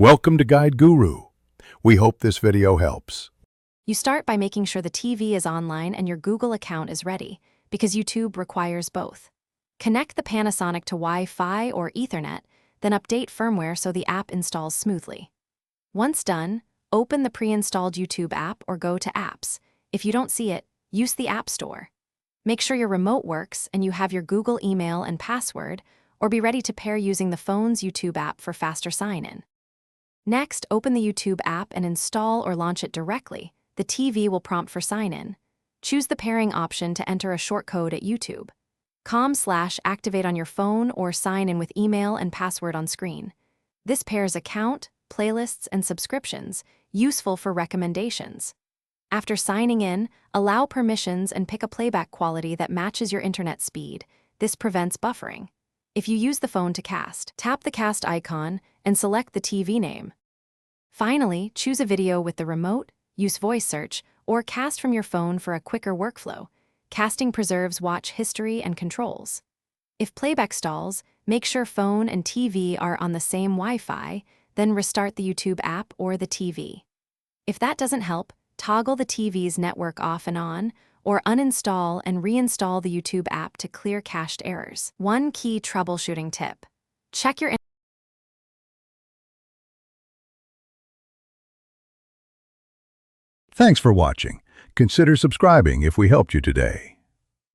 Welcome to Guide Guru. We hope this video helps. You start by making sure the TV is online and your Google account is ready, because YouTube requires both. Connect the Panasonic to Wi-Fi or Ethernet, then update firmware so the app installs smoothly. Once done, open the pre-installed YouTube app or go to Apps. If you don't see it, use the App Store. Make sure your remote works and you have your Google email and password, or be ready to pair using the phone's YouTube app for faster sign-in. Next, open the YouTube app and install or launch it directly. The TV will prompt for sign-in. Choose the pairing option to enter a short code at YouTube. /activate on your phone or sign in with email and password on screen. This pairs account, playlists, and subscriptions, useful for recommendations. After signing in, allow permissions and pick a playback quality that matches your internet speed. This prevents buffering. If you use the phone to cast, tap the cast icon and select the TV name. Finally, choose a video with the remote, use voice search, or cast from your phone for a quicker workflow. Casting preserves watch history and controls. If playback stalls, make sure phone and TV are on the same Wi-Fi, then restart the YouTube app or the TV. If that doesn't help, toggle the TV's network off and on, or uninstall and reinstall the YouTube app to clear cached errors. One key troubleshooting tip: check your Thanks for watching. Consider subscribing if we helped you today.